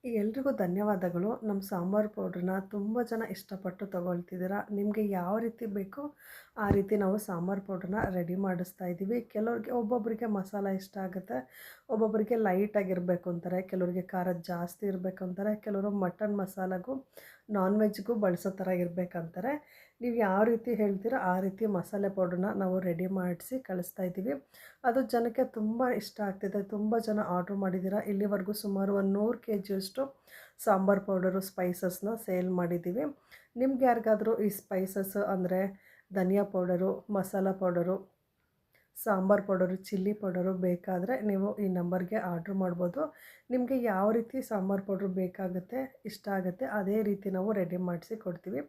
ಎಲ್ರಿಗೂ ಧನ್ಯವಾದಗಳು. ನಮ್ಮ ಸಾಂಬಾರು ಪೌಡ್ರನ್ನ ತುಂಬ ಜನ ಇಷ್ಟಪಟ್ಟು ತೊಗೊಳ್ತಿದ್ದೀರಾ. ನಿಮಗೆ ಯಾವ ರೀತಿ ಬೇಕೋ ಆ ರೀತಿ ನಾವು ಸಾಂಬಾರು ಪೌಡ್ರನ್ನ ರೆಡಿ ಮಾಡಿಸ್ತಾ ಇದ್ದೀವಿ. ಕೆಲವ್ರಿಗೆ ಒಬ್ಬೊಬ್ಬರಿಗೆ ಮಸಾಲ ಇಷ್ಟ ಆಗುತ್ತೆ, ಒಬ್ಬೊಬ್ಬರಿಗೆ ಲೈಟಾಗಿರಬೇಕು ಅಂತಾರೆ, ಕೆಲವ್ರಿಗೆ ಖಾರ ಜಾಸ್ತಿ ಇರಬೇಕು ಅಂತಾರೆ, ಕೆಲವರು ಮಟನ್ ಮಸಾಲೆಗೂ ನಾನ್ ವೆಜ್ಗೂ ಬಳಸೋ ಥರ ಇರಬೇಕಂತಾರೆ. ನೀವು ಯಾವ ರೀತಿ ಹೇಳ್ತೀರೋ ಆ ರೀತಿ ಮಸಾಲೆ ಪೌಡ್ರನ್ನ ನಾವು ರೆಡಿ ಮಾಡಿಸಿ ಕಳಿಸ್ತಾ ಇದ್ದೀವಿ. ಅದು ಜನಕ್ಕೆ ತುಂಬ ಇಷ್ಟ ಆಗ್ತಿದೆ. ತುಂಬ ಜನ ಆರ್ಡ್ರ್ ಮಾಡಿದ್ದೀರಾ. ಇಲ್ಲಿವರೆಗೂ ಸುಮಾರು ಒಂದು 100 kgಯಷ್ಟು ಸಾಂಬಾರು ಪೌಡರು, ಸ್ಪೈಸಸ್ನ ಸೇಲ್ ಮಾಡಿದ್ದೀವಿ. ನಿಮ್ಗೆ ಯಾರಿಗಾದರೂ ಈ ಸ್ಪೈಸಸ್ ಅಂದರೆ ಧನಿಯಾ powder, masala powder, sambar powder, chilli powder ಬೇಕಾದರೆ ನೀವು ಈ ನಂಬರ್ಗೆ ಆರ್ಡ್ರ್ ಮಾಡ್ಬೋದು. ನಿಮಗೆ ಯಾವ ರೀತಿ ಸಾಂಬಾರು ಪೌಡ್ರು ಬೇಕಾಗುತ್ತೆ, ಇಷ್ಟ ಆಗುತ್ತೆ ಅದೇ ರೀತಿ ನಾವು ರೆಡಿ ಮಾಡಿಸಿ ಕೊಡ್ತೀವಿ.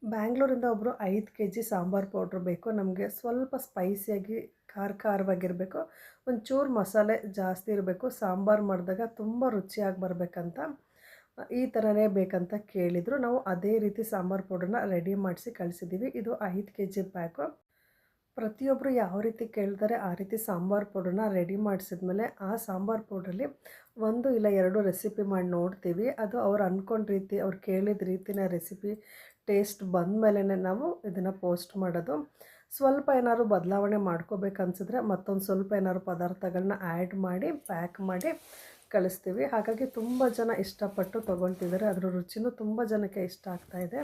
ಬ್ಯಾಂಗ್ಳೂರಿಂದ ಒಬ್ಬರು 5 kg ಸಾಂಬಾರು ಪೌಡ್ರ್ ಬೇಕು ನಮಗೆ. ಸ್ವಲ್ಪ ಸ್ಪೈಸಿಯಾಗಿ ಖಾರವಾಗಿರಬೇಕು, ಒಂಚೂರು ಮಸಾಲೆ ಜಾಸ್ತಿ ಇರಬೇಕು, ಸಾಂಬಾರು ಮಾಡಿದಾಗ ತುಂಬ ರುಚಿಯಾಗಿ ಬರಬೇಕಂತ ಈ ಥರನೇ ಬೇಕಂತ ಕೇಳಿದರು. ನಾವು ಅದೇ ರೀತಿ ಸಾಂಬಾರು ಪೌಡ್ರನ್ನ ರೆಡಿ ಮಾಡಿಸಿ ಕಳಿಸಿದ್ದೀವಿ. ಇದು 5 kg ಪ್ಯಾಕು. ಪ್ರತಿಯೊಬ್ಬರು ಯಾವ ರೀತಿ ಕೇಳ್ತಾರೆ ಆ ರೀತಿ ಸಾಂಬಾರು ಪೌಡ್ರನ್ನ ರೆಡಿ ಮಾಡಿಸಿದ್ಮೇಲೆ ಆ ಸಾಂಬಾರು ಪೌಡ್ರಲ್ಲಿ 1 ಇಲ್ಲ 2 ರೆಸಿಪಿ ಮಾಡಿ ನೋಡ್ತೀವಿ. ಅದು ಅವ್ರು ಅಂದ್ಕೊಂಡ ರೀತಿ, ಅವ್ರು ಕೇಳಿದ ರೀತಿಯ ರೆಸಿಪಿ ಟೇಸ್ಟ್ ಬಂದಮೇಲೆ ನಾವು ಇದನ್ನು ಪೋಸ್ಟ್ ಮಾಡೋದು. ಸ್ವಲ್ಪ ಏನಾದ್ರು ಬದಲಾವಣೆ ಮಾಡ್ಕೋಬೇಕನ್ಸಿದ್ರೆ ಮತ್ತೊಂದು ಸ್ವಲ್ಪ ಏನಾದ್ರು ಪದಾರ್ಥಗಳನ್ನ ಆ್ಯಡ್ ಮಾಡಿ ಪ್ಯಾಕ್ ಮಾಡಿ ಕಳಿಸ್ತೀವಿ. ಹಾಗಾಗಿ ತುಂಬ ಜನ ಇಷ್ಟಪಟ್ಟು ತೊಗೊಳ್ತಿದ್ದಾರೆ. ಅದರ ರುಚಿನೂ ತುಂಬ ಜನಕ್ಕೆ ಇಷ್ಟ ಆಗ್ತಾಯಿದೆ.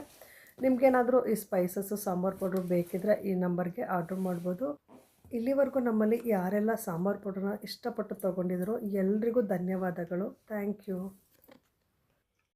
ನಿಮಗೇನಾದರೂ ಈ ಸ್ಪೈಸಸ್ಸು, ಸಾಂಬಾರು ಪೌಡ್ರು ಬೇಕಿದ್ದರೆ ಈ ನಂಬರ್ಗೆ ಆರ್ಡ್ರ್ ಮಾಡ್ಬೋದು. ಇಲ್ಲಿವರೆಗೂ ನಮ್ಮಲ್ಲಿ ಯಾರೆಲ್ಲ ಸಾಂಬಾರು ಪೌಡ್ರನ್ನ ಇಷ್ಟಪಟ್ಟು ತೊಗೊಂಡಿದ್ರು ಎಲ್ರಿಗೂ ಧನ್ಯವಾದಗಳು. Thank you.